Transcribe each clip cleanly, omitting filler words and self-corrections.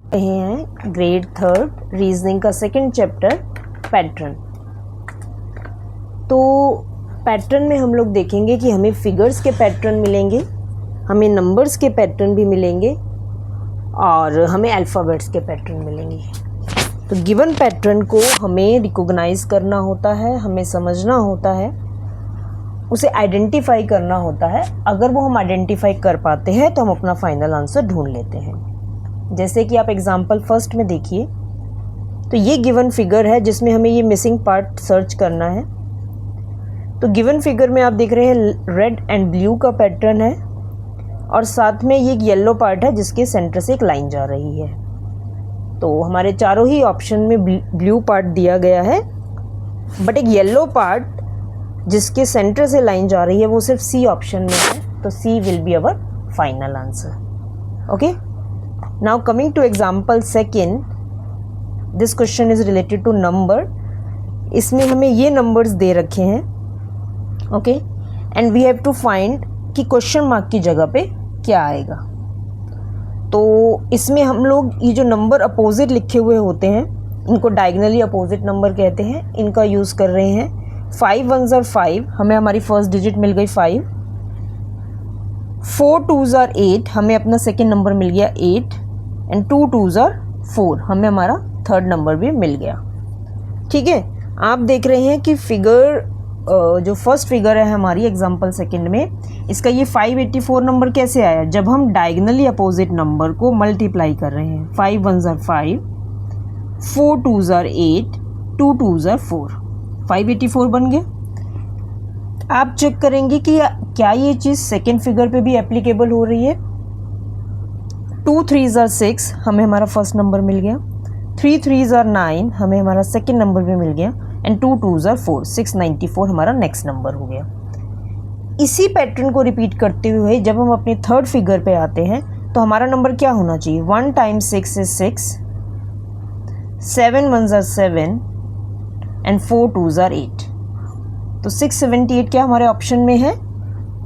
रहे हैं grade 3 reasoning का सेकंड चैप्टर पैटर्न। तो पैटर्न में हम लोग देखेंगे कि हमें फिगर्स के पैटर्न मिलेंगे, हमें नंबर्स के पैटर्न भी मिलेंगे और हमें अल्फ़ाबेट्स के पैटर्न मिलेंगे। तो गिवन पैटर्न को हमें रिकॉग्नाइज करना होता है, हमें समझना होता है, उसे आइडेंटिफाई करना होता है। अगर वो हम आइडेंटिफाई कर पाते हैं तो हम अपना फाइनल आंसर ढूंढ लेते हैं। जैसे कि आप एग्जांपल फर्स्ट में देखिए, तो ये गिवन फिगर है जिसमें हमें ये मिसिंग पार्ट सर्च करना है। तो गिवन फिगर में आप देख रहे हैं रेड एंड ब्लू का पैटर्न है और साथ में ये एक येलो पार्ट है जिसके सेंटर से एक लाइन जा रही है। तो हमारे चारों ही ऑप्शन में ब्लू पार्ट दिया गया है, बट एक येलो पार्ट जिसके सेंटर से लाइन जा रही है वो सिर्फ सी ऑप्शन में है। तो C will be our final answer. Okay, now coming to example second, this question is related to number. इसमें हमें ये नंबर्स दे रखे हैं, okay, and we have to find कि क्वेश्चन मार्क की जगह पे क्या आएगा। तो इसमें हम लोग ये जो नंबर अपोजिट लिखे हुए होते हैं इनको डायगनली अपोजिट नंबर कहते हैं, इनका यूज़ कर रहे हैं। 5 1s are 5, हमें हमारी फर्स्ट डिजिट मिल गई 5। 4 2s are 8, हमें अपना सेकेंड नंबर मिल गया 8। एंड 2 2s are 4, हमें हमारा थर्ड नंबर भी मिल गया। ठीक है, आप देख रहे हैं कि फिगर जो फर्स्ट फिगर है हमारी एग्जांपल सेकंड में, इसका ये 584 नंबर कैसे आया? जब हम डायगनली अपोजिट नंबर को मल्टीप्लाई कर रहे हैं। 5 1s are 5, 4 2s are 8, 2 2s are 4, 584 बन गया। आप चेक करेंगे कि क्या ये चीज़ सेकेंड फिगर पे भी एप्लीकेबल हो रही है। 2 3s are 6, हमें हमारा फर्स्ट नंबर मिल गया। 3 3s are 9, हमें हमारा सेकेंड नंबर भी मिल गया। एंड 2 2s are 4, 694 हमारा नेक्स्ट नंबर हो गया। इसी पैटर्न को रिपीट करते हुए जब हम अपने थर्ड फिगर पे आते हैं तो हमारा नंबर क्या होना चाहिए? 1 times 6 is 6, 7 1s are 7 and 4 2s are 8। तो 678 क्या हमारे ऑप्शन में है?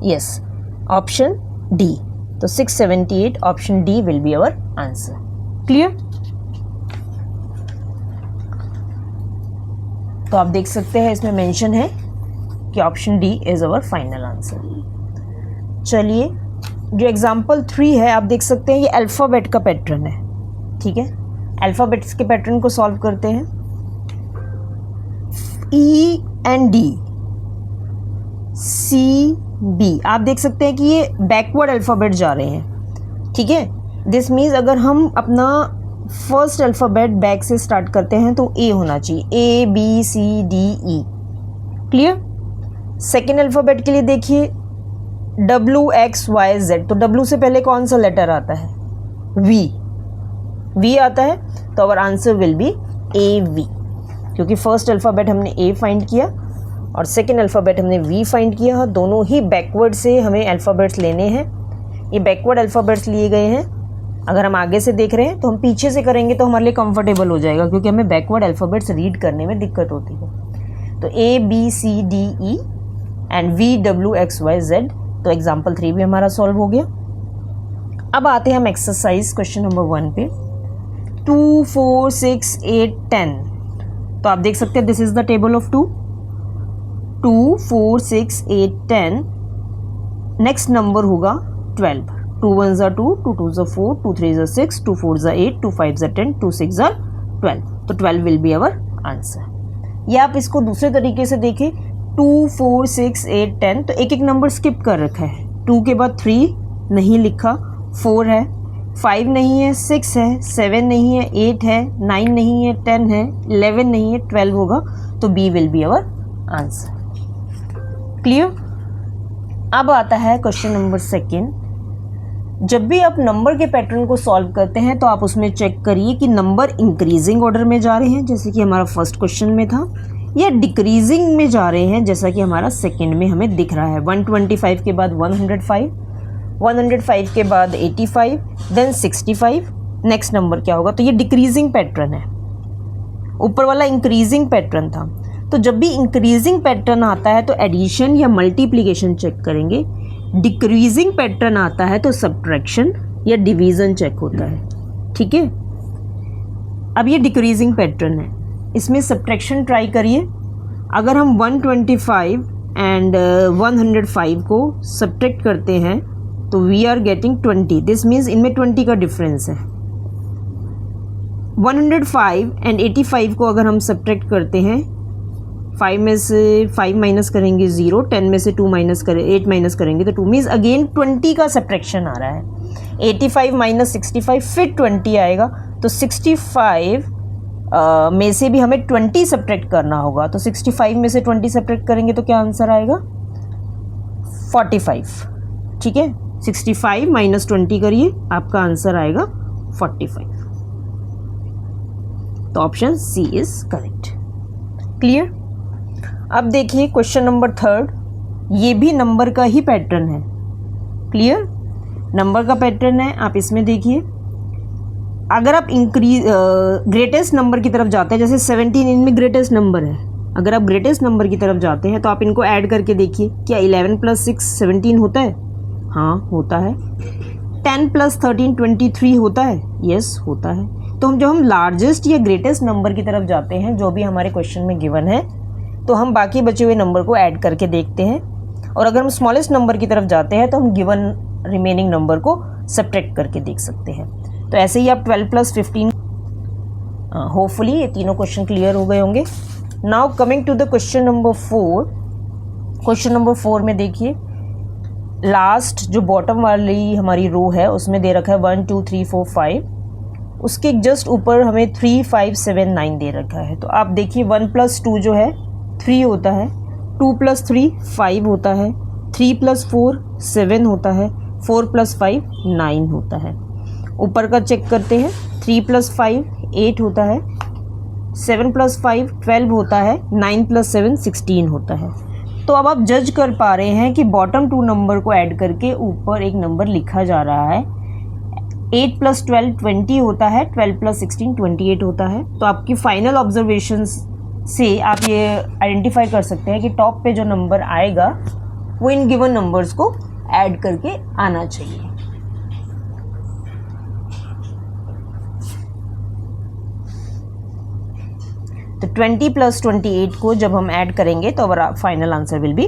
Yes, option D. तो 678 option D will be our answer. Clear? तो आप देख सकते हैं इसमें मेंशन है कि option D is our final answer. चलिए, जो एग्जांपल 3 है आप देख सकते हैं ये अल्फ़ाबेट का पैटर्न है। ठीक है, अल्फ़ाबेट्स के पैटर्न को सॉल्व करते हैं। E and D, C B, आप देख सकते हैं कि ये बैकवर्ड अल्फ़ाबेट जा रहे हैं। ठीक है, दिस मीन्स अगर हम अपना फर्स्ट अल्फ़ाबेट बैक से स्टार्ट करते हैं तो ए होना चाहिए, A B C D E. Clear? Second alphabet के लिए देखिए W X Y Z, तो W से पहले कौन सा लेटर आता है? V आता है, तो our answer will be A V, क्योंकि फर्स्ट अल्फ़ाबेट हमने ए फाइंड किया और सेकेंड अल्फ़ाबेट हमने वी फाइंड किया। दोनों ही बैकवर्ड से हमें अल्फ़ाबेट्स लेने हैं। ये बैकवर्ड अल्फ़ाबेट्स लिए गए हैं। अगर हम आगे से देख रहे हैं तो हम पीछे से करेंगे तो हमारे लिए कंफर्टेबल हो जाएगा, क्योंकि हमें बैकवर्ड अल्फ़ाबेट्स रीड करने में दिक्कत होती है। तो A B C D E and V W X Y Z. तो एग्जाम्पल 3 भी हमारा सॉल्व हो गया। अब आते हैं हम एक्सरसाइज क्वेश्चन नंबर 1 पे। 2 4 6 8 10, तो आप देख सकते हैं this is the table of 2 4 6 8 10। Next number होगा 12। 2 1s are 2, 2 2s are 4, 2 3s are 6, 2 4s are 8, 2 5s are 10, 2 6s are 12। तो 12 विल बी अवर आंसर। या आप इसको दूसरे तरीके से देखें, 2 4 6 8 10, तो एक एक नंबर स्किप कर रखा है। 2 के बाद 3 नहीं लिखा, 4 है, 5 नहीं है, 6 है, 7 नहीं है, 8 है, 9 नहीं है, 10 है, 11 नहीं है, 12 होगा। तो B will be our answer. Clear? अब आता है क्वेश्चन नंबर सेकेंड। जब भी आप नंबर के पैटर्न को सॉल्व करते हैं तो आप उसमें चेक करिए कि नंबर इंक्रीजिंग ऑर्डर में जा रहे हैं जैसे कि हमारा फर्स्ट क्वेश्चन में था, या डिक्रीजिंग में जा रहे हैं जैसा कि हमारा सेकंड में हमें दिख रहा है। 125 के बाद 105, 105 के बाद 85, देन 65। नेक्स्ट नंबर क्या होगा? तो ये डिक्रीजिंग पैटर्न है, ऊपर वाला इंक्रीजिंग पैटर्न था। तो जब भी इंक्रीजिंग पैटर्न आता है तो एडिशन या मल्टीप्लिकेशन चेक करेंगे। डिक्रीजिंग पैटर्न आता है तो सब्ट्रैक्शन या डिवीज़न चेक होता है। ठीक है, अब ये डिक्रीजिंग पैटर्न है, इसमें सब्ट्रैक्शन ट्राई करिए। अगर हम 125 एंड 105 को सब्ट्रैक्ट करते हैं तो we are getting 20। This means इनमें 20 का डिफरेंस है। 105 एंड 85 को अगर हम सब्ट्रैक्ट करते हैं, 5 में से 5 माइनस करेंगे 0, 10 में से 2 माइनस करें 8 माइनस करेंगे तो 2 मीन्स अगेन 20 का सब्ट्रैक्शन आ रहा है। 85 माइनस 65 फिर 20 आएगा, तो 65 में से भी हमें 20 सब्ट्रैक्ट करना होगा। तो 65 में से 20 सब्ट्रैक्ट करेंगे तो क्या आंसर आएगा? 45। ठीक है, 65 माइनस 20 करिए, आपका आंसर आएगा 45। तो option C is correct. Clear? अब देखिए क्वेश्चन नंबर 3, ये भी नंबर का ही पैटर्न है। क्लियर? नंबर का पैटर्न है। आप इसमें देखिए, अगर आप ग्रेटेस्ट नंबर की तरफ जाते हैं, जैसे 17 इनमें ग्रेटेस्ट नंबर है, अगर आप ग्रेटेस्ट नंबर की तरफ जाते हैं तो आप इनको ऐड करके देखिए, क्या 11 + 6 17 होता है? हाँ होता है। 10 + 13 23 होता है? यस होता है। तो जब हम लार्जेस्ट या ग्रेटेस्ट नंबर की तरफ जाते हैं, जो भी हमारे क्वेश्चन में गिवन है, तो हम बाकी बचे हुए नंबर को ऐड करके देखते हैं, और अगर हम स्मॉलेस्ट नंबर की तरफ जाते हैं तो हम गिवन रिमेनिंग नंबर को सब्ट्रैक्ट करके देख सकते हैं। तो ऐसे ही आप 12 + 15, होपफुली ये तीनों क्वेश्चन क्लियर हो गए होंगे। Now coming to the question number 4। Question number 4 में देखिए, लास्ट जो बॉटम वाली हमारी रो है उसमें दे रखा है 1 2 3 4 5, उसके जस्ट ऊपर हमें 3 5 7 9 दे रखा है। तो आप देखिए 1 + 2 जो है 3 होता है, 2 + 3 5 होता है, 3 + 4 7 होता है, 4 + 5 9 होता है। ऊपर का चेक करते हैं, 3 + 5 8 होता है, 7 + 5 12 होता है, 9 + 7 16 होता है। तो अब आप जज कर पा रहे हैं कि बॉटम 2 नंबर को ऐड करके ऊपर एक नंबर लिखा जा रहा है। 8 + 12 20 होता है, 12 + 16 28 होता है। तो आपकी फाइनल ऑब्जर्वेशंस से आप ये आइडेंटिफाई कर सकते हैं कि टॉप पे जो नंबर आएगा वो इन गिवन नंबर्स को ऐड करके आना चाहिए। तो 20 + 28 को जब हम ऐड करेंगे तो हमारा final answer will B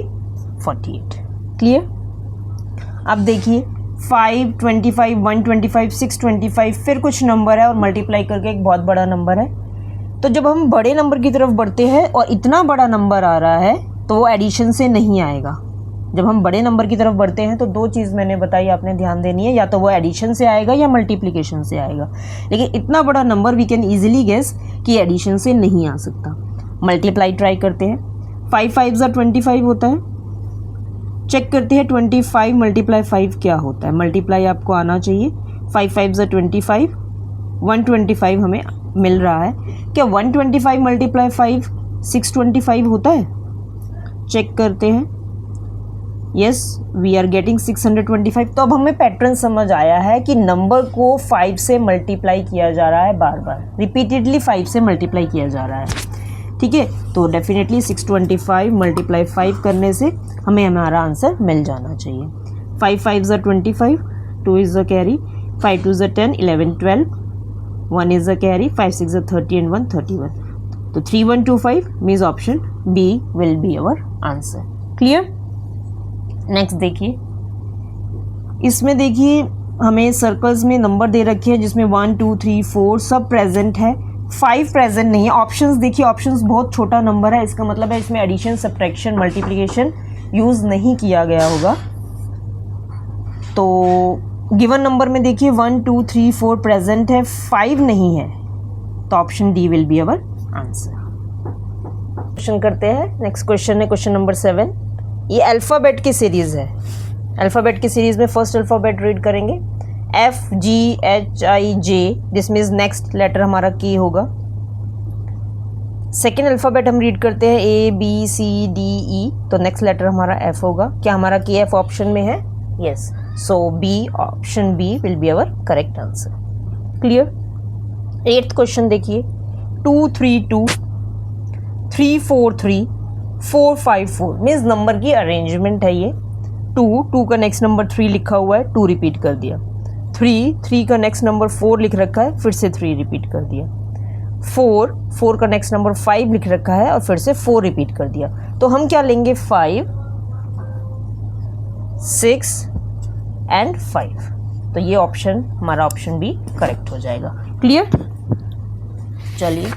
48। Clear? अब देखिए 5 25 125 625 फिर कुछ नंबर है और मल्टीप्लाई करके एक बहुत बड़ा नंबर है। तो जब हम बड़े नंबर की तरफ बढ़ते हैं और इतना बड़ा नंबर आ रहा है तो वो एडिशन से नहीं आएगा। जब हम बड़े नंबर की तरफ बढ़ते हैं तो दो चीज़ मैंने बताई, आपने ध्यान देनी है, या तो वो एडिशन से आएगा या मल्टीप्लिकेशन से आएगा। लेकिन इतना बड़ा number we can easily guess कि एडिशन से नहीं आ सकता। मल्टीप्लाई ट्राई करते हैं, 5 5 = 25 होता है। चेक करते हैं 25 × 5 क्या होता है। मल्टीप्लाई आपको आना चाहिए, 5 5 = 25, 125 हमें मिल रहा है। क्या 125 × 5 625 होता है? चेक करते हैं, यस वी आर गेटिंग 625। तो अब हमें पैटर्न समझ आया है कि नंबर को 5 से मल्टीप्लाई किया जा रहा है, बार बार रिपीटेडली 5 से मल्टीप्लाई किया जा रहा है। ठीक है, तो डेफिनेटली 625 × 5 करने से हमें हमारा आंसर मिल जाना चाहिए। 5 5 = 25, 2 is a carry, 5 2 = 10, 11 12, 1 is a carry, 5 6 = 30 and 1 31। तो 3125 means option B will be our answer. Clear? Next देखिए, इसमें देखिए हमें सर्कल्स में नंबर दे रखे हैं जिसमें 1 2 3 4 सब प्रेजेंट है, 5 प्रेजेंट नहीं है। ऑप्शंस देखिए, ऑप्शंस बहुत छोटा नंबर है, इसका मतलब है इसमें एडिशन सब्ट्रैक्शन मल्टीप्लिकेशन यूज़ नहीं किया गया होगा। तो गिवन नंबर में देखिए 1 2 3 4 प्रेजेंट है, 5 नहीं है, तो option D will be our answer. Question करते हैं, नेक्स्ट क्वेश्चन है क्वेश्चन नंबर 7। ये अल्फ़ाबेट की सीरीज़ है। अल्फ़ाबेट की सीरीज़ में फर्स्ट अल्फ़ाबेट रीड करेंगे, FGHIJ, this means next letter हमारा की होगा। सेकेंड अल्फ़ाबेट हम रीड करते हैं ABCDE, तो नेक्स्ट लेटर हमारा F होगा। क्या हमारा KF ऑप्शन में है? Yes, so B, option B will be our correct answer. Clear? 8th question देखिए, 2 3 2 3 4 3 4 5 4 मीन्स नंबर की अरेंजमेंट है। ये 2 का नेक्स्ट नंबर 3 लिखा हुआ है, 2 रिपीट कर दिया। 3 का नेक्स्ट नंबर 4 लिख रखा है, फिर से 3 रिपीट कर दिया। 4 का नेक्स्ट नंबर 5 लिख रखा है और फिर से 4 रिपीट कर दिया, तो हम क्या लेंगे 5, 6 एंड 5। तो ये ऑप्शन हमारा ऑप्शन बी करेक्ट हो जाएगा। क्लियर? चलिए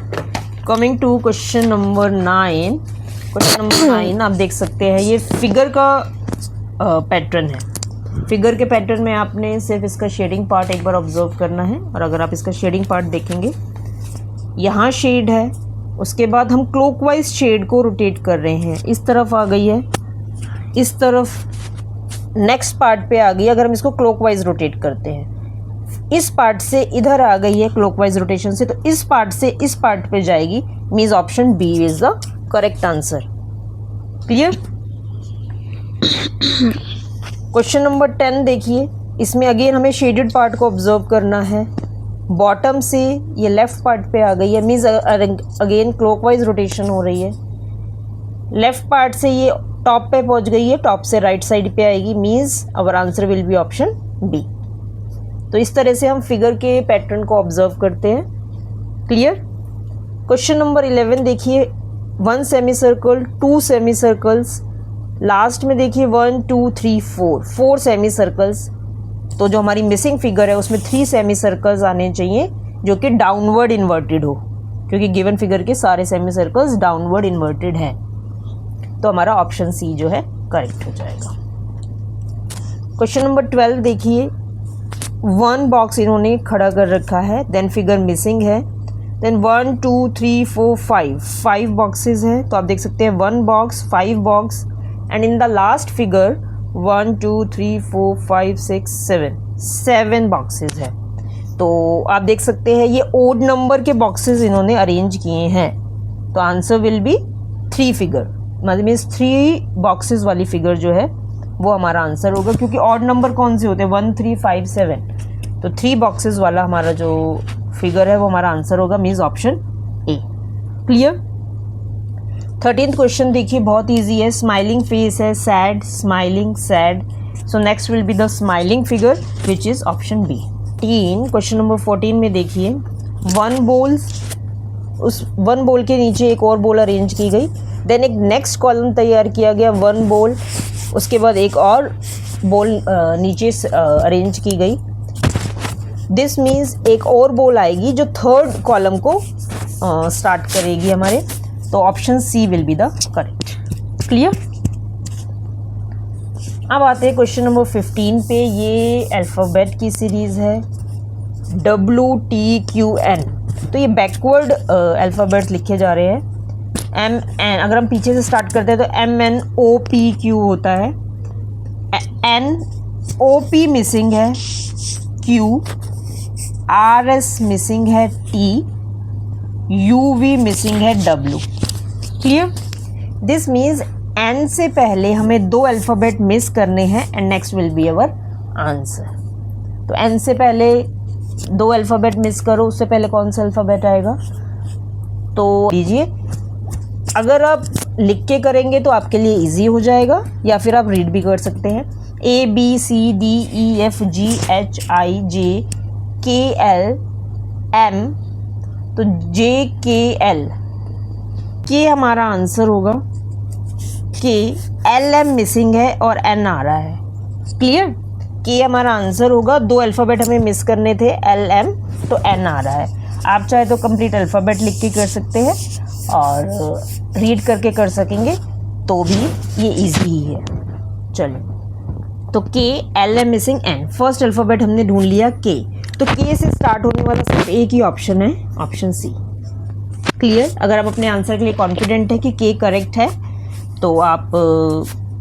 coming to question number 9। Question number 9 आप देख सकते हैं ये फिगर का पैटर्न है। फिगर के पैटर्न में आपने सिर्फ इसका शेडिंग पार्ट एक बार ऑब्जर्व करना है, और अगर आप इसका शेडिंग पार्ट देखेंगे यहाँ शेड है, उसके बाद हम क्लॉकवाइज शेड को रोटेट कर रहे हैं, इस तरफ आ गई है, इस तरफ नेक्स्ट पार्ट पे आ गई। अगर हम इसको क्लॉकवाइज रोटेट करते हैं, इस पार्ट से इधर आ गई है क्लॉकवाइज रोटेशन से, तो इस पार्ट से इस पार्ट पे जाएगी, means option B is the correct answer. Clear? Question number 10 देखिए, इसमें अगेन हमें शेडेड पार्ट को ऑब्जर्व करना है। बॉटम से ये लेफ्ट पार्ट पे आ गई है, मीन्स अगेन क्लॉकवाइज रोटेशन हो रही है। लेफ्ट पार्ट से ये टॉप पे पहुंच गई है, टॉप से राइट साइड पे आएगी, means our answer will be option B. तो इस तरह से हम फिगर के पैटर्न को ऑब्जर्व करते हैं। क्लियर? क्वेश्चन नंबर 11 देखिए, 1 semi circle, 2 semi circles, last में देखिए 1 2 3 4 सेमी सर्कल्स। तो जो हमारी मिसिंग फिगर है उसमें 3 सेमी सर्कल्स आने चाहिए जो कि डाउनवर्ड इन्वर्टेड हो, क्योंकि गिवन फिगर के सारे सेमी सर्कल्स डाउनवर्ड इन्वर्टेड है। तो हमारा ऑप्शन सी जो है करेक्ट हो जाएगा। क्वेश्चन नंबर 12 देखिए, 1 बॉक्स इन्होंने खड़ा कर रखा है, देन फिगर मिसिंग है, देन 1 2 3 4 5 बॉक्सेस है। तो आप देख सकते हैं 1 box, 5 box, and in the last figure 1 2 3 4 5 6 7 boxes है। तो आप देख सकते हैं ये ओड नंबर के बॉक्सेस इन्होंने अरेंज किए हैं, तो आंसर विल बी 3 फिगर, मतलब मीन्स 3 बॉक्सेस वाली फिगर जो है वो हमारा आंसर होगा, क्योंकि ऑड नंबर कौन से होते हैं 1 3 5 7, तो 3 बॉक्सेस वाला हमारा जो फिगर है वो हमारा आंसर होगा, means option A. Clear? 13th question देखिए, बहुत इजी है, स्माइलिंग फेस है, sad, smiling, sad, so next will be the smiling figure which is option B. Question number 14 में देखिए, 1 बॉल, उस 1 बॉल के नीचे एक और बॉल अरेंज की गई, देन एक नेक्स्ट कॉलम तैयार किया गया 1 बॉल, उसके बाद एक और बॉल नीचे अरेंज की गई। दिस मीन्स एक और बॉल आएगी जो थर्ड कॉलम को स्टार्ट करेगी हमारे, तो option C will be the correct. Clear? अब आते हैं क्वेश्चन नंबर 15 पे। ये अल्फ़ाबेट की सीरीज़ है WTQN, तो ये बैकवर्ड अल्फ़ाबेट्स लिखे जा रहे हैं। MN, अगर हम पीछे से स्टार्ट करते हैं तो MNOPQ होता है, NOP मिसिंग है, Q, RS मिसिंग है, T, UV मिसिंग है, W। Clear? This means N से पहले हमें 2 अल्फ़ाबेट मिस करने हैं and next will be our answer. तो N से पहले 2 अल्फ़ाबेट मिस करो, उससे पहले कौन सा अल्फ़ाबेट आएगा? तो लीजिए, अगर आप लिख के करेंगे तो आपके लिए इजी हो जाएगा, या फिर आप रीड भी कर सकते हैं। ABCDEFGHIJKL M, तो JKL, के हमारा आंसर होगा, के, LM मिसिंग है और N आ रहा है। क्लियर? के हमारा आंसर होगा, 2 अल्फ़ाबेट हमें मिस करने थे, LM, तो N आ रहा है। आप चाहे तो कंप्लीट अल्फ़ाबेट लिख के कर सकते हैं और रीड करके कर सकेंगे, तो भी ये इजी ही है। चलो, तो के, LM missing, N, first alphabet हमने ढूंढ लिया के, तो के से स्टार्ट होने वाला सिर्फ एक ही ऑप्शन है, ऑप्शन सी। क्लियर? अगर आप अपने आंसर के लिए कॉन्फिडेंट है कि के करेक्ट है तो आप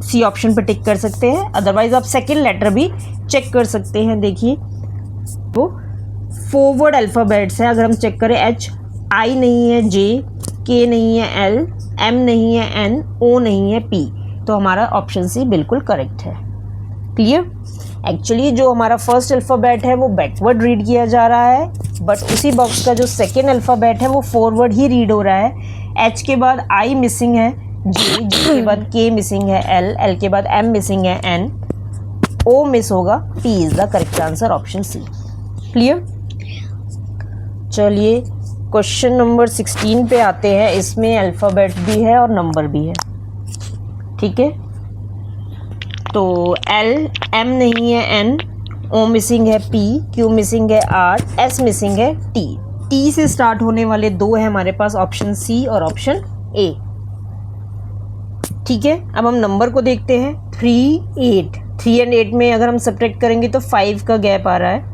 सी ऑप्शन पर टिक कर सकते हैं, अदरवाइज आप सेकेंड लेटर भी चेक कर सकते हैं। देखिए वो फॉरवर्ड अल्फ़ाबेट्स है, अगर हम चेक करें H, I नहीं है, J, K नहीं है, L, M नहीं है, N, O नहीं है, P, तो हमारा ऑप्शन सी बिल्कुल करेक्ट है। क्लियर? एक्चुअली जो हमारा फर्स्ट अल्फ़ाबेट है वो बैकवर्ड रीड किया जा रहा है, बट उसी बॉक्स का जो सेकेंड अल्फ़ाबेट है वो फॉरवर्ड ही रीड हो रहा है। H के बाद I मिसिंग है, J के बाद K मिसिंग है, L के बाद M मिसिंग है, N, O मिस होगा, P is the correct answer, option C. Clear? चलिए क्वेश्चन नंबर 16 पे आते हैं। इसमें अल्फ़ाबेट भी है और नंबर भी है, ठीक है। तो L, M नहीं है, N, O मिसिंग है, P, Q मिसिंग है, R, S मिसिंग है, T। T से स्टार्ट होने वाले दो है हमारे पास, ऑप्शन C और ऑप्शन A, ठीक है। अब हम नंबर को देखते हैं। 3, 8, 3 और 8 में अगर हम सब्ट्रैक्ट करेंगे तो 5 का गैप आ रहा है,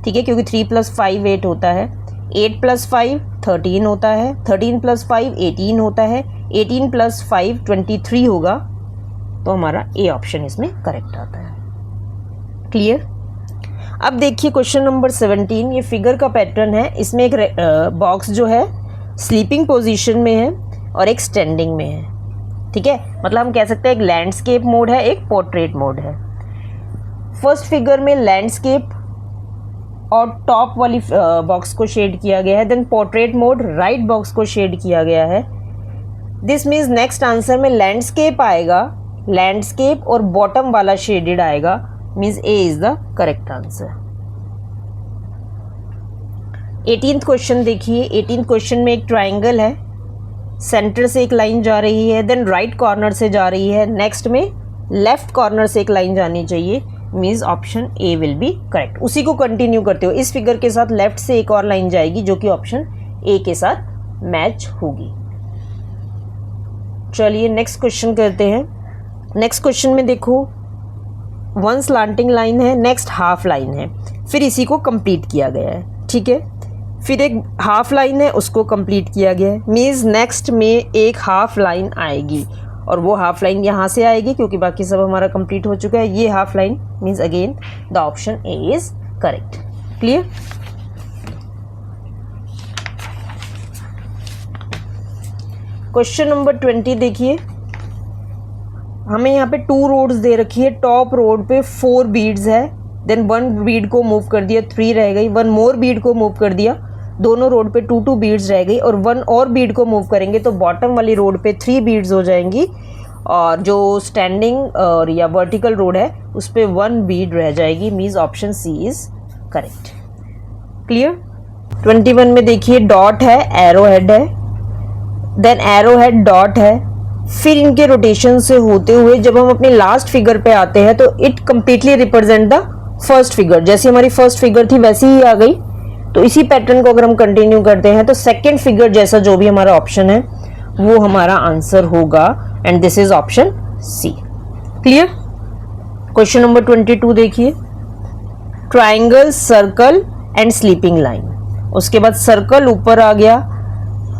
ठीक है, क्योंकि 3 + 5 8 होता है। 8 + 5 13 होता है, 13 + 5 18 होता है, 18 + 5 23 होगा। तो हमारा ए ऑप्शन इसमें करेक्ट आता है। क्लियर। अब देखिए क्वेश्चन नंबर 17, ये फिगर का पैटर्न है। इसमें एक बॉक्स जो है स्लीपिंग पोजीशन में है और एक स्टैंडिंग में है, ठीक है। मतलब हम कह सकते हैं एक लैंडस्केप मोड है, एक पोर्ट्रेट मोड है। फर्स्ट फिगर में लैंडस्केप और टॉप वाली बॉक्स को शेड किया गया है, then portrait mode right box को शेड किया गया है। दिस मीन्स नेक्स्ट आंसर में लैंडस्केप आएगा, लैंडस्केप और बॉटम वाला शेडेड आएगा, means A is the correct answer. 18th question देखिए। 18th क्वेश्चन में एक ट्राइंगल है, सेंटर से एक लाइन जा रही है, देन राइट कॉर्नर से जा रही है, नेक्स्ट में लेफ्ट कॉर्नर से एक लाइन जानी चाहिए, means option A will be correct. उसी को कंटिन्यू करते हुए इस फिगर के साथ लेफ्ट से एक और लाइन जाएगी जो कि ऑप्शन ए के साथ मैच होगी। चलिए नेक्स्ट क्वेश्चन करते हैं। नेक्स्ट क्वेश्चन में देखो, वन स्लांटिंग लाइन है, नेक्स्ट हाफ लाइन है, फिर इसी को कंप्लीट किया गया है, ठीक है। फिर एक हाफ लाइन है, उसको कंप्लीट किया गया है, मीन्स नेक्स्ट में एक हाफ लाइन आएगी और वो हाफ लाइन यहाँ से आएगी क्योंकि बाकी सब हमारा कंप्लीट हो चुका है। ये half line means again the option A is correct. Clear. Question number 20 देखिए। हमें यहाँ पे 2 रोड्स दे रखी है। टॉप रोड पे 4 बीड्स है, देन 1 बीड को मूव कर दिया, 3 रह गई, 1 मोर बीड को मूव कर दिया, दोनों रोड पे 2 बीड्स रह गई, और 1 और बीड को मूव करेंगे तो बॉटम वाली रोड पे 3 बीड्स हो जाएंगी, और जो स्टैंडिंग और या वर्टिकल रोड है उस पे 1 बीड रह जाएगी, means option C is correct. Clear. 21 में देखिए डॉट है, एरो हेड है, देन एरो हेड डॉट है, फिर इनके रोटेशन से होते हुए जब हम अपने लास्ट फिगर पे आते हैं तो it completely represent the first figure. जैसे हमारी फर्स्ट फिगर थी वैसी ही आ गई। तो इसी पैटर्न को अगर हम कंटिन्यू करते हैं तो सेकंड फिगर जैसा जो भी हमारा ऑप्शन है वो हमारा आंसर होगा, and this is option C. Clear. Question number 22 देखिए। Triangle, circle and sleeping line. उसके बाद सर्कल ऊपर आ गया,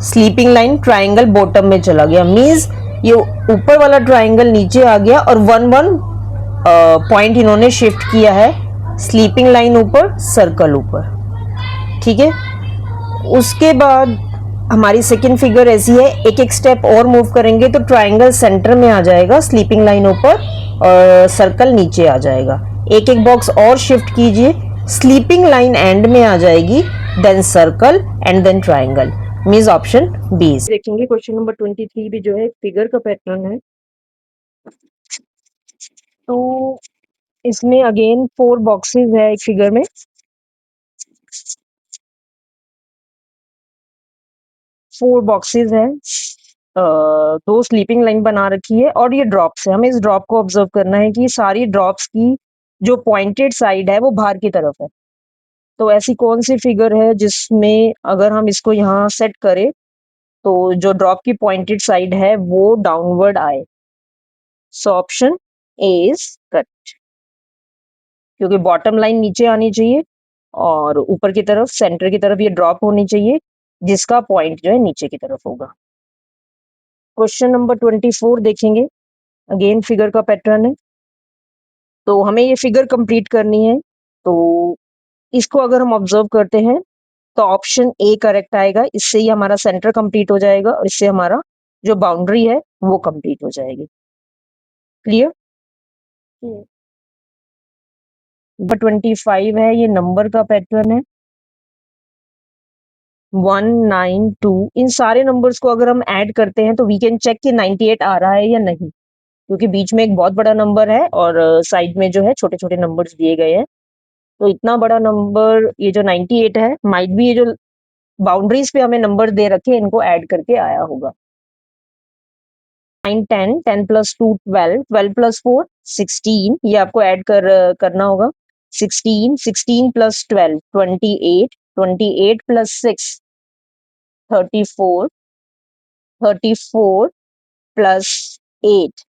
स्लीपिंग लाइन ट्राइंगल बॉटम में चला गया, मीन्स ये ऊपर वाला ट्राइंगल नीचे आ गया और 1-1 पॉइंट इन्होंने शिफ्ट किया है, स्लीपिंग लाइन ऊपर, सर्कल ऊपर, ठीक है। उसके बाद हमारी सेकंड फिगर ऐसी है, एक एक स्टेप और मूव करेंगे तो ट्राइंगल सेंटर में आ जाएगा, स्लीपिंग लाइन ऊपर और सर्कल नीचे आ जाएगा। एक एक बॉक्स और शिफ्ट कीजिए, स्लीपिंग लाइन एंड में आ जाएगी, then circle and then triangle, means option B. देखेंगे क्वेश्चन नंबर 23 भी जो है फिगर का पैटर्न है। तो इसमें अगेन 4 बॉक्सेस है एक फिगर में, 4 बॉक्सेस है, 2 स्लीपिंग लाइन बना रखी है और ये ड्रॉप्स है। हमें इस ड्रॉप को ऑब्जर्व करना है कि सारी ड्रॉप्स की जो पॉइंटेड साइड है वो बाहर की तरफ है। तो ऐसी कौन सी फिगर है जिसमें अगर हम इसको यहाँ सेट करें तो जो ड्रॉप की पॉइंटेड साइड है वो डाउनवर्ड आए। So option A is correct, क्योंकि बॉटम लाइन नीचे आनी चाहिए और ऊपर की तरफ सेंटर की तरफ ये ड्रॉप होनी चाहिए जिसका पॉइंट जो है नीचे की तरफ होगा। क्वेश्चन नंबर 24 देखेंगे। अगेन फिगर का पैटर्न है, तो हमें ये फिगर कंप्लीट करनी है। तो इसको अगर हम ऑब्जर्व करते हैं तो ऑप्शन ए करेक्ट आएगा, इससे ही हमारा सेंटर कंप्लीट हो जाएगा और इससे हमारा जो बाउंड्री है वो कंप्लीट हो जाएगी। क्लियर। नंबर 25 है, ये नंबर का पैटर्न है 192। इन सारे नंबर्स को अगर हम ऐड करते हैं तो वी कैन चेक कि 98 आ रहा है या नहीं, क्योंकि बीच में एक बहुत बड़ा नंबर है और साइड में जो है छोटे छोटे नंबर्स दिए गए हैं। तो इतना बड़ा नंबर ये जो 98 है, माइट भी ये जो बाउंड्रीज पे हमें नंबर दे रखे, इनको ऐड करके आया होगा। 9 10, 10 प्लस 2 12, 12 प्लस 4 16, ये आपको ऐड करना होगा। 16, 16 प्लस 12 28, 28 प्लस 6 34, 34 प्लस 8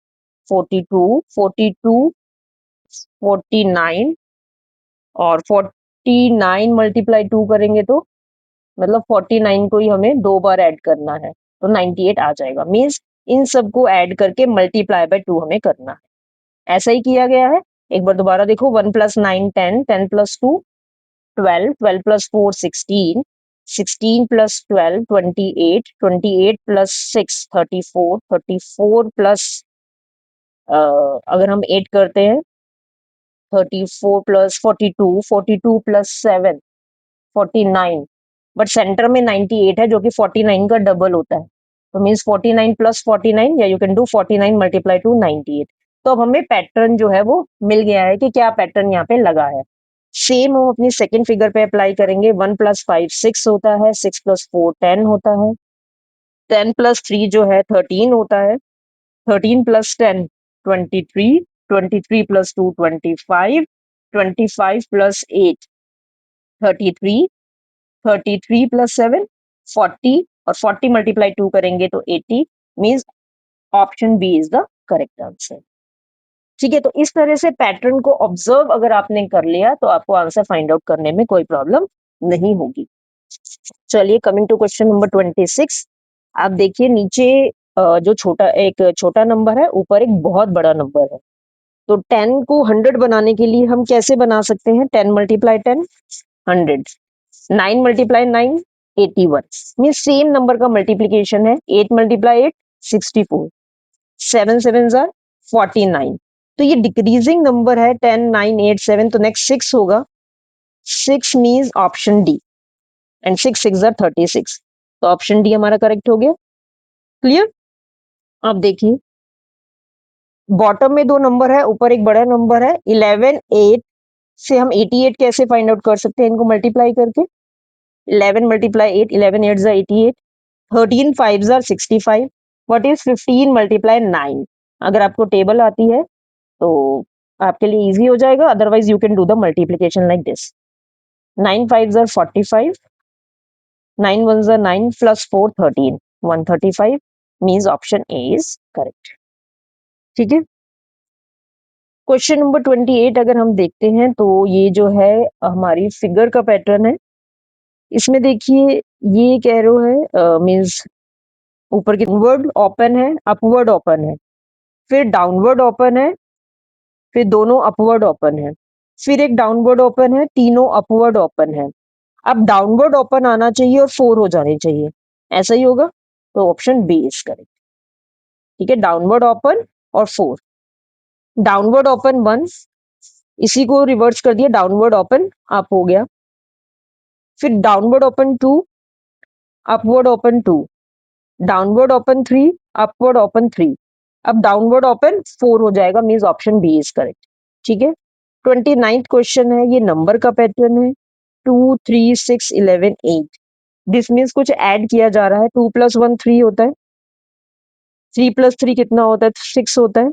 42, 42 49, और 49 मल्टीप्लाई 2 करेंगे तो मतलब 49 को ही हमें 2 बार ऐड करना है, तो 98 आ जाएगा। मीन्स इन सबको ऐड करके मल्टीप्लाई बाय 2 हमें करना है। ऐसा ही किया गया है। एक बार दोबारा देखो, 1 plus 9 10, 10 plus 2 12, 12 plus 4 16, 16 plus 12 28, 28 plus 6 34, 34 plus अगर हम 8 करते हैं 34 प्लस 42, 42 प्लस 7 49, बट सेंटर में 98 है जो कि 49 का डबल होता है, तो मीन्स 49 प्लस 49, या you can do 49 multiply two 98। तो अब हमें पैटर्न जो है वो मिल गया है कि क्या पैटर्न यहाँ पे लगा है। सेम हम अपनी सेकेंड फिगर पे अप्लाई करेंगे। 1 प्लस 5 6 होता है, 6 प्लस 4 10 होता है, 10 प्लस 3 जो है 13 होता है, 13 प्लस 10 23, 23 प्लस 2 25, 25 प्लस 8 33, 33 प्लस 7 40, और 40 मल्टीप्लाई 2 करेंगे तो 80, means option B is the correct answer. ठीक है, तो इस तरह से पैटर्न को ऑब्जर्व अगर आपने कर लिया तो आपको आंसर फाइंड आउट करने में कोई प्रॉब्लम नहीं होगी। चलिए, कमिंग टू क्वेश्चन नंबर 26। आप देखिए नीचे जो छोटा नंबर है, ऊपर एक बहुत बड़ा नंबर है। तो 10 को 100 बनाने के लिए हम कैसे बना सकते हैं? 10 multiply 10 100, 9 multiply 9 81, mean same number का मल्टीप्लीकेशन है। 8 मल्टीप्लाई 8 64, 7 7 जार 49। तो ये डिक्रीजिंग नंबर है, 10 9 8 7, तो नेक्स्ट 6 होगा। 6 means option D, and 6 6 jar 36, तो ऑप्शन डी हमारा करेक्ट हो गया। क्लियर? अब देखिए, बॉटम में दो नंबर है, ऊपर एक बड़ा नंबर है। 11 8 से हम 88 कैसे फाइंड आउट कर सकते हैं? इनको मल्टीप्लाई करके 11 multiply 8, 11 8 jar 88, 13 5 jar 65, what is 15 multiply 9? अगर आपको टेबल आती है तो आपके लिए इजी हो जाएगा, otherwise you can do the multiplication like this. 9 5 jar 45, 9 1 jar 9 plus 4 13, 135, means option A is correct. ठीक है, क्वेश्चन नंबर 28 अगर हम देखते हैं तो ये जो है हमारी फिगर का पैटर्न है। इसमें देखिए, ये कह रहे है मीन्स ऊपर की डाउनवर्ड ओपन है, अपवर्ड ओपन है, फिर डाउनवर्ड ओपन है, फिर दोनों अपवर्ड ओपन है, फिर एक डाउनवर्ड ओपन है, तीनों अपवर्ड ओपन है। अब डाउनवर्ड ओपन आना चाहिए और 4 हो जाने चाहिए, ऐसा ही होगा, तो ऑप्शन बी इज करेक्ट। ठीक है, डाउनवर्ड ओपन और 4, डाउनवर्ड ओपन 1, इसी को रिवर्स कर दिया, डाउनवर्ड ओपन अप हो गया, फिर downward open 2, upward open 2, downward open 3, upward open 3, अब डाउनवर्ड ओपन 4 हो जाएगा, means option B is correct. ठीक है, 29th क्वेश्चन है, ये नंबर का पैटर्न है। 2 3 6 11 8, दिस मीन्स कुछ ऐड किया जा रहा है। 2 प्लस 1 3 होता है, 3 प्लस 3 कितना होता है? 6 होता है,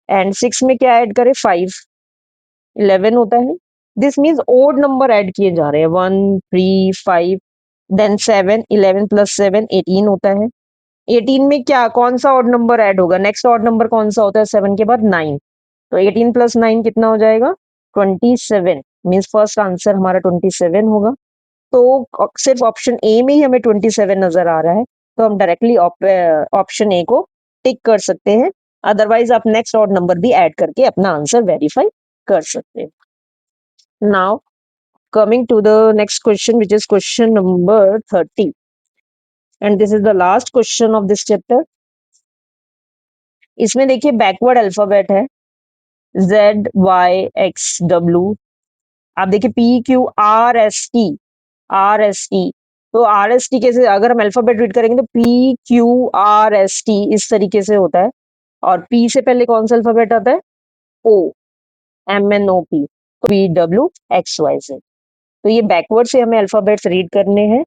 एंड 6 में क्या ऐड करें? 5, 11 होता है। This means odd number add किए जा रहे हैं, 1 3 5, देन 7, 11 प्लस 7 18 होता है। 18 में क्या, कौन सा ऑड नंबर ऐड होगा? नेक्स्ट ऑड नंबर कौन सा होता है 7 के बाद? 9, तो 18 प्लस 9 कितना हो जाएगा? 27, मीन्स फर्स्ट आंसर हमारा 27 होगा। तो सिर्फ ऑप्शन ए में ही हमें 27 नजर आ रहा है, तो हम डायरेक्टली ऑप्शन ए को टिक कर सकते हैं, अदरवाइज आप नेक्स्ट ऑड नंबर भी ऐड करके अपना आंसर वेरीफाई कर सकते हैं। Now coming to the next question, which is question number 30, and this is the last question of this chapter. इसमें देखिए बैकवर्ड अल्फाबेट है, Z Y X W। आप देखिए P Q R S T, R S T, तो R S T कैसे, अगर हम alphabet read करेंगे तो P Q R S T इस तरीके से होता है, और पी से पहले कौन सा अल्फाबेट आता है? O, M N O P, तो P W X Y Z. तो ये बैकवर्ड से हमें अल्फ़ाबेट्स रीड करने हैं।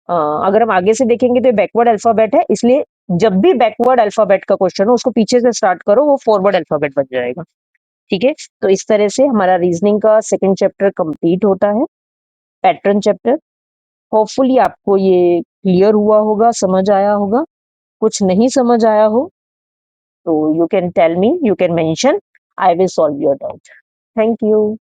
अगर हम आगे से देखेंगे तो ये बैकवर्ड अल्फ़ाबेट है, इसलिए जब भी बैकवर्ड अल्फ़ाबेट का क्वेश्चन हो उसको पीछे से स्टार्ट करो, वो फॉरवर्ड अल्फ़ाबेट बन जाएगा। ठीक है? तो इस तरह से हमारा रीजनिंग का सेकंड चैप्टर कंप्लीट होता है, पैटर्न चैप्टर। होपफुली आपको ये क्लियर हुआ होगा, समझ आया होगा। कुछ नहीं समझ आया हो तो you can tell me, you can mention, I will solve your doubt. Thank you.